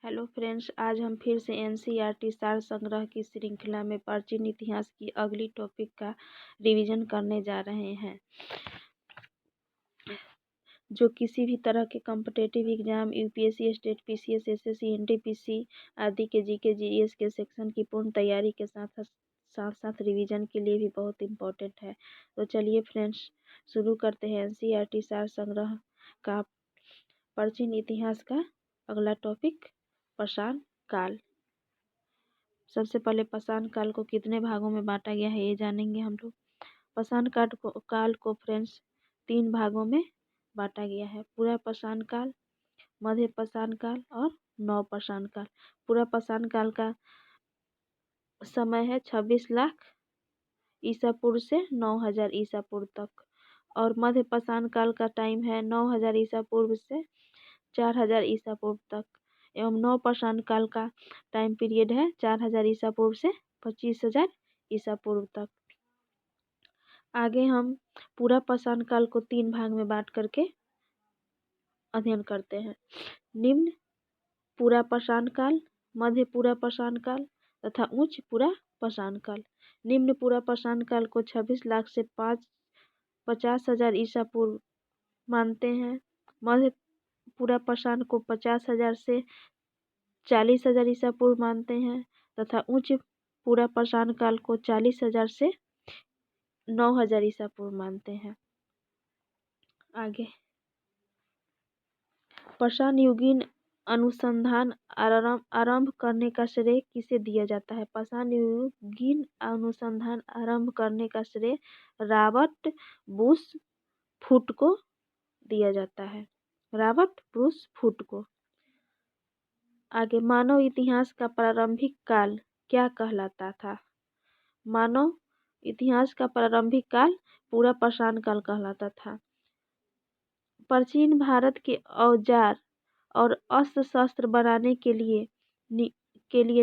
Hello friends, आज हम फिर से एनसीईआरटी सार संग्रह की श्रृंखला में प्राचीन इतिहास की अगली टॉपिक का रिवीजन करने जा रहे हैं, जो किसी भी तरह के competitive exam UPSC, state PCS, SSC, NTPC आदि के जीके जीएस के सेक्शन की पूर्ण तैयारी के साथ साथ रिवीजन के लिए भी बहुत इम्पोर्टेंट है। तो चलिए फ्रेंड्स, शुरू करते हैं एनसीईआरटी सार संग्रह का प्राचीन इतिहास का अगला टॉपिक, पाषाण काल। सबसे पहले पाषाण काल को कितने भागों में बांटा गया है ये जानेंगे हम लोग। पाषाण काल को फ्रेंड्स 3 भागों में बांटा गया है: पूरा पाषाण काल, मध्य पाषाण काल और नव पाषाण काल। पूरा पाषाण काल का समय है 26 लाख ईसा पूर्व से 9000 ईसा पूर्व तक, और मध्य पाषाण काल का टाइम है 9000 ईसा पूर्व से 4000 ईसा पूर्व तक, एवं नव पाषाण काल का टाइम पीरियड है 4000 ईसा पूर्व से 25000 ईसा पूर्व तक। आगे हम पूरा पाषाण काल को 3 भाग में बांट करके अध्ययन करते हैं: निम्न पूरा पाषाण काल, मध्य पूरा पाषाण काल तथा उच्च पूरा पाषाण काल। निम्न पूरा पाषाण काल को 26 लाख से 50,000 ईसा पूर्व मानते हैं। मध्य पूरा पाषाण को 50,000 से 40,000 ईसा पूर्व मानते हैं तथा उच्च पूरा पाषाण काल को 40,000 से 9000 ईसा पूर्व मानते हैं। आगे पाषाण युगीन अनुसंधान आरंभ करने का श्रेय किसे दिया जाता है? पाषाण युगीन अनुसंधान आरंभ करने का श्रेय रॉबर्ट ब्रूस फुट को दिया जाता है। रॉबर्ट ब्रूस फुट को। आगे मानव इतिहास का प्रारंभिक काल क्या कहलाता था? मानव इतिहास का प्रारंभिक काल पूरा पाषाण काल कहलाता था। प्राचीन भारत के औजार और अस्त्र शस्त्र बनाने के लिए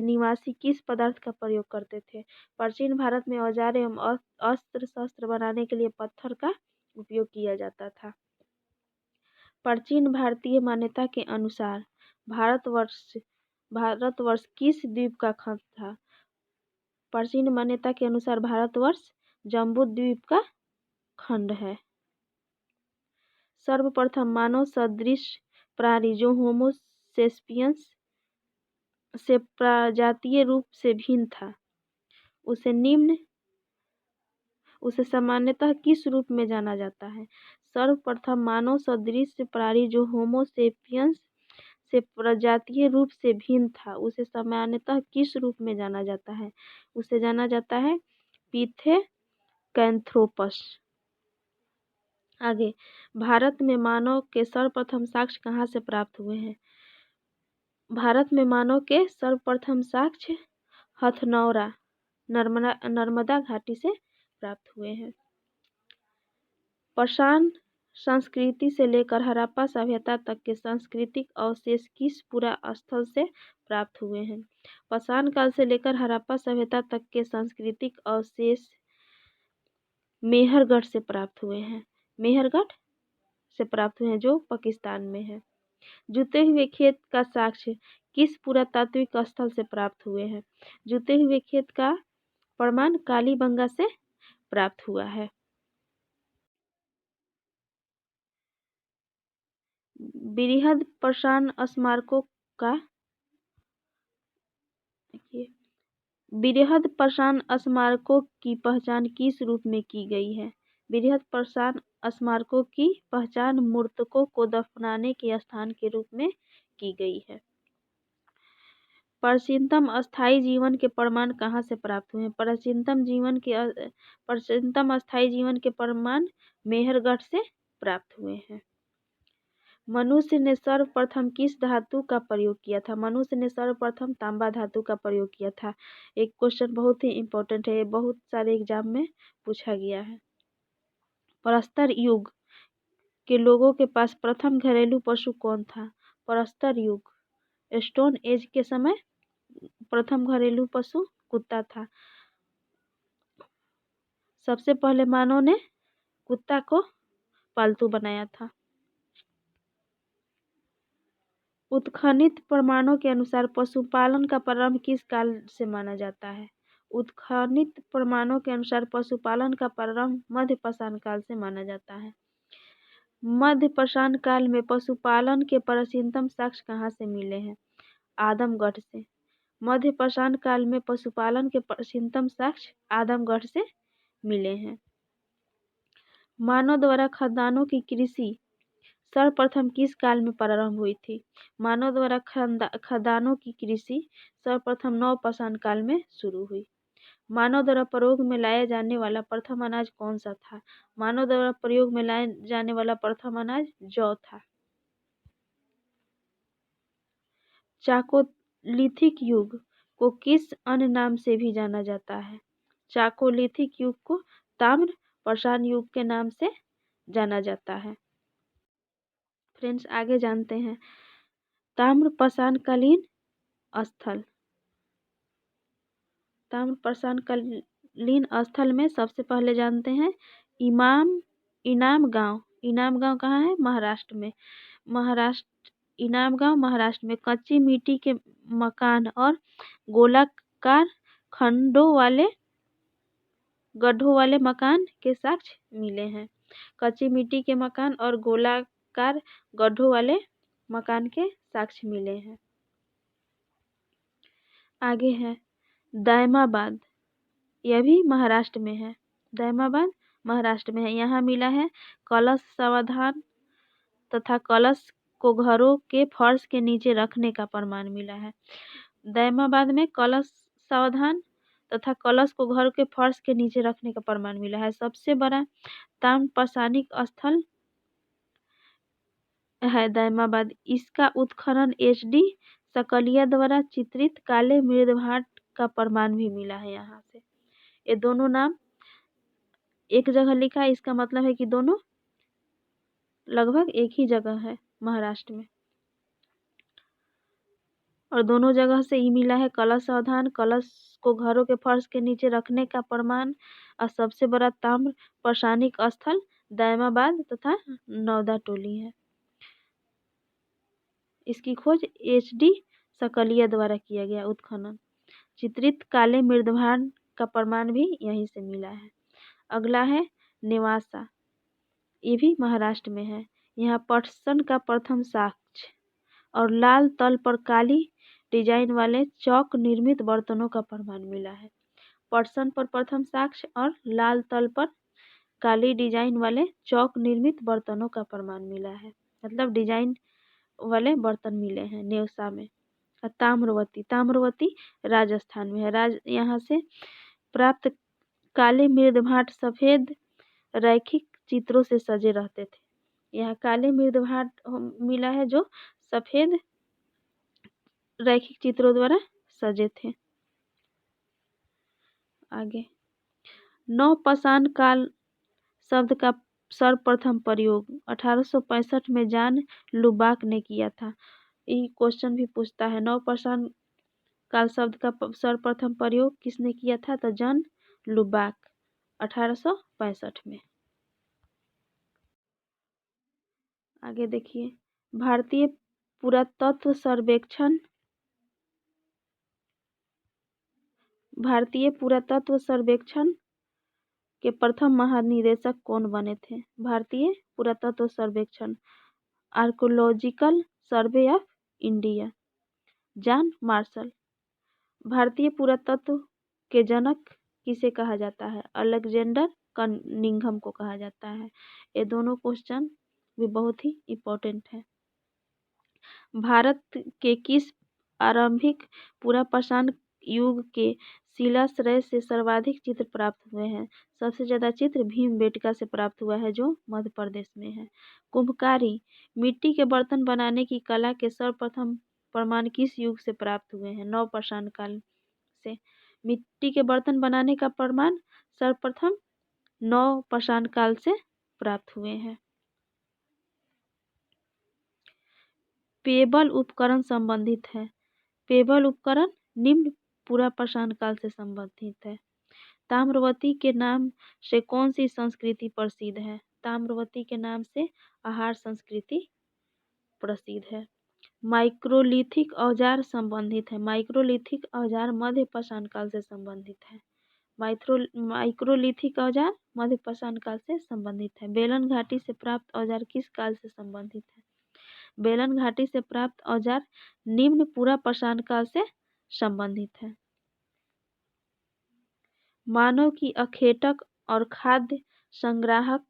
निवासी किस पदार्थ का प्रयोग करते थे? प्राचीन भारत में औजार एवं अस्त्र शस्त्र बनाने के लिए पत्थर का उपयोग किया जाता था। प्राचीन भारतीय मान्यता के अनुसार भारतवर्ष किस द्वीप का खंड था? प्राचीन मान्यता के अनुसार भारतवर्ष जम्बू द्वीप का खंड है। सर्वप्रथम मानव सदृश प्राणी जो होमो सेपियंस से प्रजातीय रूप से भिन्न था, उसे सामान्यतः किस रूप में जाना जाता है? सर्वप्रथम मानव सदृश प्राणी जो होमो सेपियंस से प्रजातीय रूप से भिन्न था, उसे सामान्यतः किस रूप में जाना जाता है? उसे जाना जाता है पिथेकैंथ्रोपस। आगे भारत में मानव के सर्वप्रथम साक्ष्य कहाँ से प्राप्त हुए हैं? भारत में मानव के सर्वप्रथम साक्ष्य हथनौरा नर्मदा घाटी से प्राप्त हुए हैं। पाषाण संस्कृति से लेकर हड़प्पा सभ्यता तक के सांस्कृतिक अवशेष किस पुरा स्थल से प्राप्त हुए हैं? पाषाण काल से लेकर हड़प्पा सभ्यता तक के सांस्कृतिक अवशेष मेहरगढ़ से प्राप्त हुए हैं। मेहरगढ़ से प्राप्त हुए हैं, जो पाकिस्तान में है। जूते हुए खेत का साक्ष्य किस पुरातात्विक स्थल से प्राप्त हुए हैं? जूते हुए खेत का प्रमाण कालीबंगा से प्राप्त हुआ है। बृहद पाषाण स्मारकों का बृहद पाषाण स्मारकों की पहचान किस रूप में की गई है? बृहद पाषाण स्मारकों की पहचान मृतकों को दफनाने के स्थान के रूप में की गई है। प्राचीनतम अस्थायी जीवन के प्रमाण कहाँ से प्राप्त हुए हैं? प्राचीनतम अस्थायी जीवन के प्रमाण मेहरगढ़ से प्राप्त हुए हैं। मनुष्य ने सर्वप्रथम किस धातु का प्रयोग किया था? मनुष्य ने सर्वप्रथम तांबा धातु का प्रयोग किया था। एक क्वेश्चन बहुत ही इम्पोर्टेंट है, बहुत सारे एग्जाम में पूछा गया है। प्रस्तर युग के लोगों के पास प्रथम घरेलू पशु कौन था? प्रस्तर युग स्टोन एज के समय प्रथम घरेलू पशु कुत्ता था। सबसे पहले मानव ने कुत्ता को पालतू बनाया था। उत्खनित प्रमाणों के अनुसार पशुपालन का प्रारंभ किस काल से माना जाता है? उत्खनित प्रमाणों के अनुसार पशुपालन का प्रारंभ मध्य पाषाण काल से माना जाता है। मध्य पाषाण काल में पशुपालन के प्राचीनतम साक्ष्य कहाँ से मिले हैं? आदमगढ़ से। मध्य पाषाण काल में पशुपालन के प्राचीनतम साक्ष्य आदमगढ़ से मिले हैं। मानव द्वारा खदानों की कृषि सर्वप्रथम किस काल में प्रारंभ हुई थी? मानव द्वारा खदानों की कृषि सर्वप्रथम नव पाषाण काल में शुरू हुई। मानव द्वारा प्रयोग में लाया जाने वाला प्रथम अनाज कौन सा था? मानव द्वारा प्रयोग में लाया जाने वाला प्रथम अनाज जौ था। चाकोलिथिक युग को किस अन्य नाम से भी जाना जाता है? चाकोलिथिक युग को ताम्र पाषाण युग के नाम से जाना जाता है। फ्रेंड्स, आगे जानते हैं ताम्र पाषाणकालीन स्थल। ताम्र पाषाणकालीन स्थल में सबसे पहले जानते हैं इनाम गांव। इनाम गांव कहाँ है? महाराष्ट्र में। इनाम गांव महाराष्ट्र में कच्ची मिट्टी के मकान और गोलाकार गड्ढों वाले मकान के साक्ष्य मिले हैं। कच्ची मिट्टी के मकान और गोलाकार गड्ढों वाले मकान के साक्ष्य मिले हैं। आगे है दैमाबाद, यह भी महाराष्ट्र में है। दैमाबाद महाराष्ट्र में है। यहाँ मिला है कलश सावधान तथा कलश को घरों के फर्श के नीचे रखने का प्रमाण मिला है। दैमाबाद में कलश सावधान तथा कलश को घर के फर्श के नीचे रखने का प्रमाण मिला है। सबसे बड़ा ताम्र पाषाणिक स्थल है दैमाबाद। इसका उत्खनन HD सकलिया द्वारा चित्रित काले मृदभाट का प्रमाण भी मिला है। यहाँ से ये दोनों नाम एक जगह लिखा है, इसका मतलब है कि दोनों लगभग एक ही जगह है महाराष्ट्र में, और दोनों जगह से ही मिला है कलश सावधान, कलश को घरों के फर्श के नीचे रखने का प्रमाण, और सबसे बड़ा ताम्र पाषाणिक स्थल दैमाबाद तथा नौदा टोली है। इसकी खोज HD सकलिया द्वारा किया गया उत्खनन। चित्रित काले मृदभाट का प्रमाण भी यहीं से मिला है। अगला है नेवासा, ये भी महाराष्ट्र में है। यहाँ पटसन का प्रथम साक्ष्य और लाल तल पर काली डिजाइन वाले चौक निर्मित बर्तनों का प्रमाण मिला है। पटसन पर प्रथम साक्ष्य और लाल तल पर काली डिजाइन वाले चौक निर्मित बर्तनों का प्रमाण मिला है, मतलब डिजाइन वाले बर्तन मिले हैं नेवसा में। ताम्रवती राजस्थान में है। यहाँ से प्राप्त काले मृदभाट सफेद रैखिक चित्रों से सजे रहते थे। यहाँ काले मृदभाट मिला है जो सफेद रैखिक चित्रों द्वारा सजे थे। आगे नवपाषाण काल शब्द का सर्वप्रथम प्रयोग 1865 में जॉन लुबाक ने किया था। ये क्वेश्चन भी पूछता है, नवपाषाण काल शब्द का सर्वप्रथम प्रयोग किसने किया था? तो जॉन लुबाक 1865 में। आगे देखिए भारतीय पुरातत्व सर्वेक्षण के प्रथम महानिदेशक कौन बने थे? भारतीय पुरातत्व सर्वेक्षण archaeological survey of India, John Marshall. भारतीय पुरातत्व के जनक किसे कहा जाता है? अलेक्जेंडर कनिंघम को कहा जाता है। ये दोनों क्वेश्चन भी बहुत ही इम्पोर्टेंट है। भारत के किस आरंभिक पुरापाषाण युग के शिलाश्रय से सर्वाधिक चित्र प्राप्त हुए हैं? सबसे ज्यादा चित्र भीमबेटका से प्राप्त हुआ है जो मध्य प्रदेश में है। कुम्भकारी मिट्टी के बर्तन बनाने की कला के सर्वप्रथम प्रमाण किस युग से प्राप्त हुए हैं? नवपाषाण काल से। मिट्टी के बर्तन बनाने का प्रमाण सर्वप्रथम नवपाषाण काल से प्राप्त हुए हैं। पेबल उपकरण संबंधित है। पेबल उपकरण निम्न पुरापाषाण काल से संबंधित है। ताम्रवती के नाम से कौन सी संस्कृति प्रसिद्ध है? ताम्रवती के नाम से आहार संस्कृति प्रसिद्ध है। माइक्रोलिथिक औजार संबंधित है। माइक्रोलिथिक औजार मध्य पाषाण काल से संबंधित है। माइक्रोलिथिक औजार मध्य पाषाण काल से संबंधित है। बेलन घाटी से प्राप्त औजार किस काल से संबंधित है? बेलन घाटी से प्राप्त औजार निम्न पूरा पाषाण काल से संबंधित है। मानव की अखेटक और खाद्य संग्राहक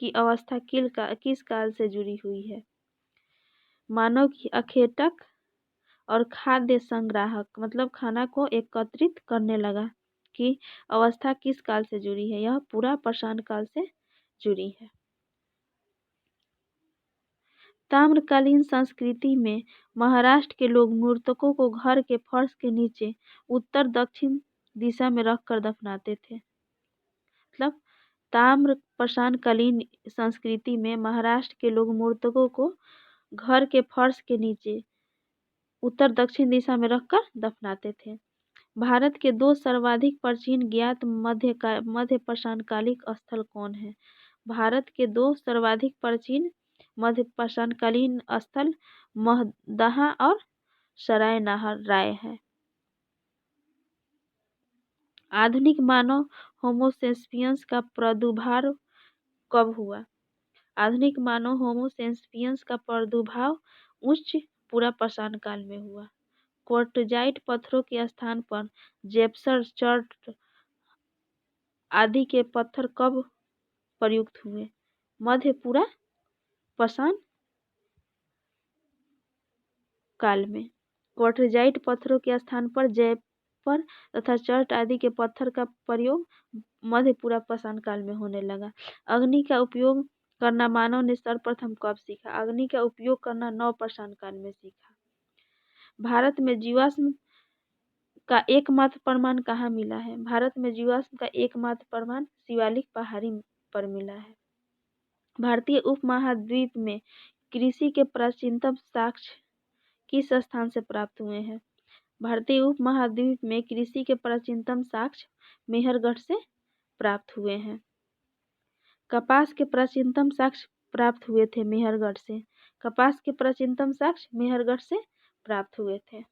की अवस्था किस काल से जुड़ी हुई है? मानव की अखेटक और खाद्य संग्राहक मतलब खाना को एकत्रित करने लगा की अवस्था किस काल से जुड़ी है? यह पूरा पाषाण काल से जुड़ी है। ताम्रकालीन संस्कृति में महाराष्ट्र के लोग मृतकों को घर के फर्श के नीचे उत्तर दक्षिण दिशा में रखकर दफनाते थे। मतलब ताम्र पाषाणकालीन संस्कृति में महाराष्ट्र के लोग मृतकों को घर के फर्श के नीचे उत्तर दक्षिण दिशा में रखकर दफनाते थे। भारत के दो सर्वाधिक प्राचीन ज्ञात मध्य पाषाणकालिक स्थल कौन है? भारत के दो सर्वाधिक प्राचीन मध्य पाषाणकालीन स्थल महदहा और सराय नाहर राय है। आधुनिक मानव होमोसेपियंस का प्रादुर्भाव कब हुआ? आधुनिक मानव होमोसेपियंस का प्रादुर्भाव उच्च पूरा पाषाण काल में हुआ। क्वार्टजाइट पत्थरों के स्थान पर जेप्सर चर्ट आदि के पत्थर कब प्रयुक्त हुए? मध्य पूरा पाषाण काल में। क्वार्टजाइट पत्थरों के स्थान पर जेपर तथा चर्ट आदि के पत्थर का प्रयोग मध्य पूरा पाषाण काल में होने लगा। अग्नि का उपयोग करना मानव ने सर्वप्रथम कब सीखा? अग्नि का उपयोग करना नव पाषाण काल में सीखा। भारत में जीवाश्म का एकमात्र प्रमाण कहाँ मिला है? भारत में जीवाश्म का एकमात्र प्रमाण शिवालिक पहाड़ी पर मिला है। भारतीय उपमहाद्वीप में कृषि के प्राचीनतम साक्ष्य किस स्थान से प्राप्त हुए हैं? भारतीय उपमहाद्वीप में कृषि के प्राचीनतम साक्ष्य मेहरगढ़ से प्राप्त हुए हैं। कपास के प्राचीनतम साक्ष्य प्राप्त हुए थे मेहरगढ़ से। कपास के प्राचीनतम साक्ष्य मेहरगढ़ से प्राप्त हुए थे।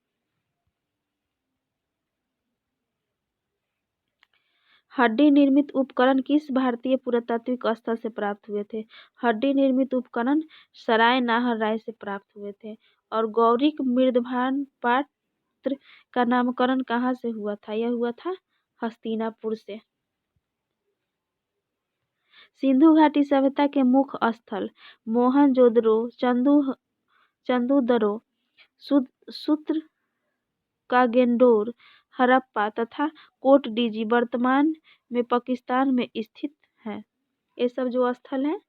हड्डी निर्मित उपकरण किस भारतीय पुरातात्विक स्थल से प्राप्त हुए थे? हड्डी निर्मित उपकरण सराय नाहर राय से प्राप्त हुए थे। और गौरिक मृदभांड पात्र का नामकरण कहाँ से हुआ था? यह हुआ था हस्तिनापुर से। सिंधु घाटी सभ्यता के मुख्य स्थल मोहनजोदड़ो, चंदुदरो, सूत्रकागेंडोर, हड़प्पा तथा कोटडीजी वर्तमान में पाकिस्तान में स्थित है। ये सब जो स्थल हैं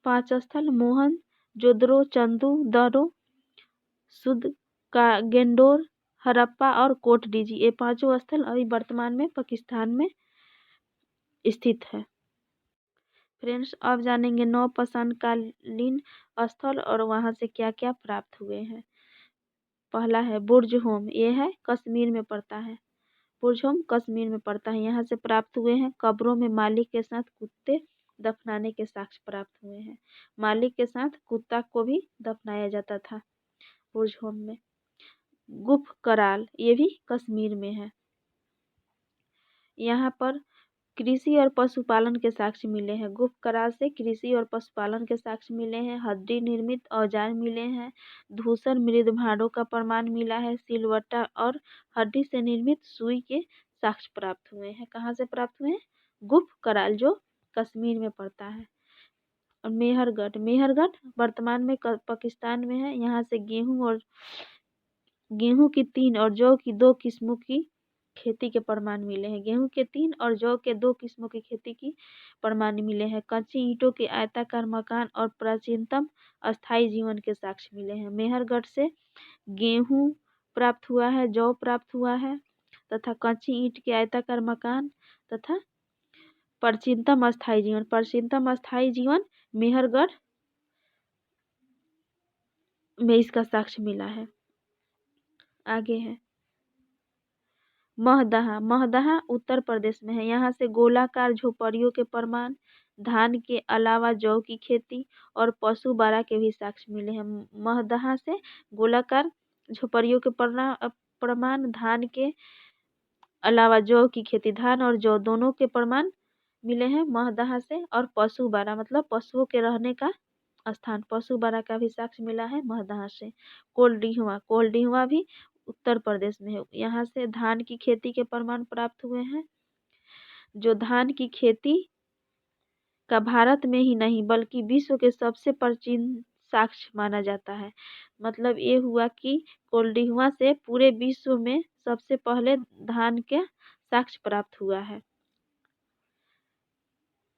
5 स्थल मोहनजोदड़ो, चंदुदरो, सूत्रकागेंडोर, हड़प्पा और कोटडीजी, ये 5 स्थल अभी वर्तमान में पाकिस्तान में स्थित है। फ्रेंड्स, अब जानेंगे नव पाषाणकालीन स्थल और वहां से क्या क्या प्राप्त हुए हैं। पहला है बुर्ज होम, ये है कश्मीर में पड़ता है। बुर्ज होम कश्मीर में पड़ता है। यहाँ से प्राप्त हुए हैं। कब्रों में मालिक के साथ कुत्ते दफनाने के साक्ष्य प्राप्त हुए हैं। मालिक के साथ कुत्ता को भी दफनाया जाता था बुर्ज होम में। गुफ कराल, ये भी कश्मीर में है। यहाँ पर कृषि और पशुपालन के साक्ष्य मिले हैं। गुफ कराल से कृषि और पशुपालन के साक्ष्य मिले हैं। हड्डी निर्मित औजार मिले हैं। धूसर मृद भांडों का प्रमाण मिला है। सिलवट्टा और हड्डी से निर्मित सुई के साक्ष्य प्राप्त हुए हैं। कहाँ से प्राप्त हुए हैं? गुफ कराल, जो कश्मीर में पड़ता है। और मेहरगढ़ वर्तमान में पाकिस्तान में है। यहाँ से गेहूं की 3 और जौ की 2 किस्मों की खेती के प्रमाण मिले हैं। गेहूं के 3 और जौ के 2 किस्मों की खेती की प्रमाण मिले हैं। कच्ची ईंटों के आयताकार मकान और प्राचीनतम अस्थायी जीवन के साक्ष्य मिले हैं। मेहरगढ़ से गेहूं प्राप्त हुआ है, जौ प्राप्त हुआ है तथा कच्ची ईंट के आयताकार मकान तथा प्राचीनतम अस्थायी जीवन। प्राचीनतम अस्थायी जीवन मेहरगढ़ में इसका साक्ष्य मिला है। आगे है महदहा। महदहा उत्तर प्रदेश में है। यहाँ से गोलाकार झोपड़ियों के प्रमाण, धान के अलावा जौ की खेती और पशु बाड़ा के भी साक्ष्य मिले हैं। महदहा से गोलाकार झोपड़ियों के प्रमाण, धान के अलावा जौ की खेती, धान और जौ दोनों के प्रमाण मिले हैं महदहा से। और पशु बाड़ा मतलब पशुओं के रहने का स्थान, पशु बाड़ा का भी साक्ष्य मिला है महदहा से। कोल्डिहुआ भी उत्तर प्रदेश में है। यहाँ से धान की खेती के प्रमाण प्राप्त हुए हैं। जो धान की खेती का भारत में ही नहीं बल्कि विश्व के सबसे प्राचीन साक्ष्य माना जाता है। मतलब ये हुआ कि कोल्डिहुआ से पूरे विश्व में सबसे पहले धान के साक्ष्य प्राप्त हुआ है।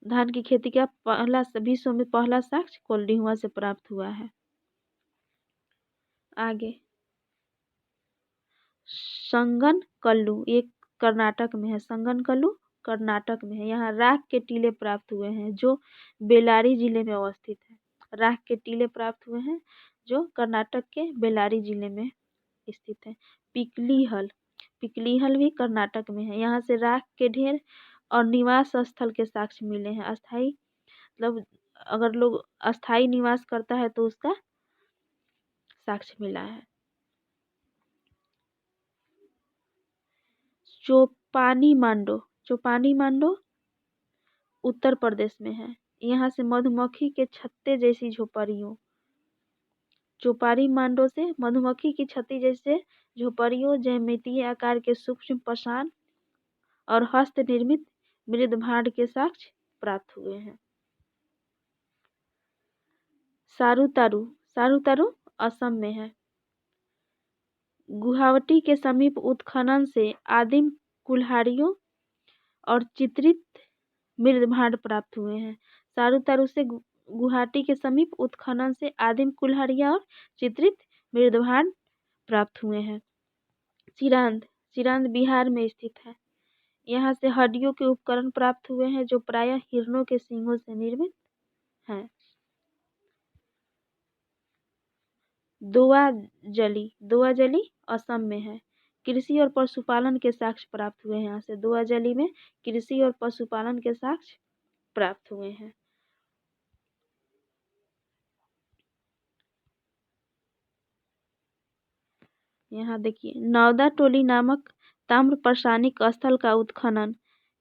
धान की खेती का विश्व में पहला साक्ष्य कोल्डिहुआ से प्राप्त हुआ है। आगे संगनकल्लू, ये कर्नाटक में है। संगनकल्लू कर्नाटक में है। यहाँ राख के टीले प्राप्त हुए हैं जो बेल्लारी जिले में अवस्थित है। राख के टीले प्राप्त हुए हैं जो कर्नाटक के बेल्लारी जिले में स्थित है। पिकलीहल भी कर्नाटक में है। यहाँ से राख के ढेर और निवास स्थल के साक्ष्य मिले हैं। अस्थाई मतलब अगर लोग अस्थाई निवास करता है तो उसका साक्ष्य मिला है। चोपानी मांडो उत्तर प्रदेश में है। यहाँ से मधुमक्खी के छत्ते जैसी झोपड़ियों, चोपारी मांडो से मधुमक्खी की छत्ती जैसे झोपड़ियों, ज्यामितीय आकार के सूक्ष्म पाषाण और हस्त निर्मित मृद भांड के साक्ष्य प्राप्त हुए हैं। सारूतारू असम में है। गुवाहाटी के समीप उत्खनन से आदिम कुल्हाड़ियों और चित्रित मृद भांड प्राप्त हुए हैं। सारूतारू से गुवाहाटी के समीप उत्खनन से आदिम कुल्हाड़ियां और चित्रित मृद भांड प्राप्त हुए हैं। चिरांद बिहार में स्थित है। यहाँ से हड्डियों के उपकरण प्राप्त हुए हैं जो प्रायः हिरणों के सींगों से निर्मित हैं। दोवाजली असम में है। कृषि और पशुपालन के साक्ष्य प्राप्त हुए हैं। यहाँ से दोवाजली में कृषि और पशुपालन के साक्ष्य प्राप्त हुए हैं। यहाँ देखिए नौदा टोली नामक ताम्र प्रसानिक स्थल का उत्खनन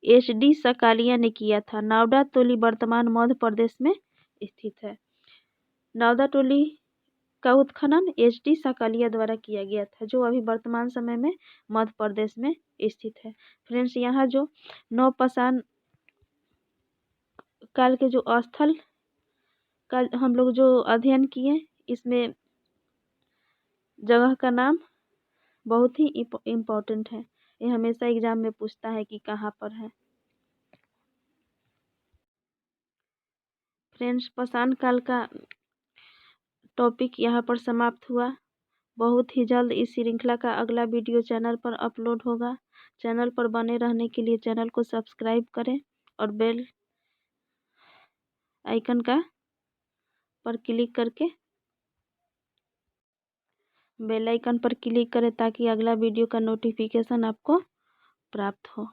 HD सकालिया ने किया था। नौदा टोली वर्तमान मध्य प्रदेश में स्थित है। नौदा टोली का उत्खनन HD सकालिया द्वारा किया गया था जो अभी वर्तमान समय में मध्य प्रदेश में स्थित है। फ्रेंड्स, यहाँ जो नवपाषाण काल के जो स्थल का हम लोग जो अध्ययन किए, इसमें जगह का नाम बहुत ही इम्पोर्टेंट है। ये हमेशा एग्जाम में पूछता है कि कहाँ पर है। फ्रेंड्स, पाषाण काल का टॉपिक यहाँ पर समाप्त हुआ। बहुत ही जल्द इस श्रृंखला का अगला वीडियो चैनल पर अपलोड होगा। चैनल पर बने रहने के लिए चैनल को सब्सक्राइब करें और बेल आइकन पर क्लिक करके बेल आइकन पर क्लिक करें ताकि अगला वीडियो का नोटिफिकेशन आपको प्राप्त हो।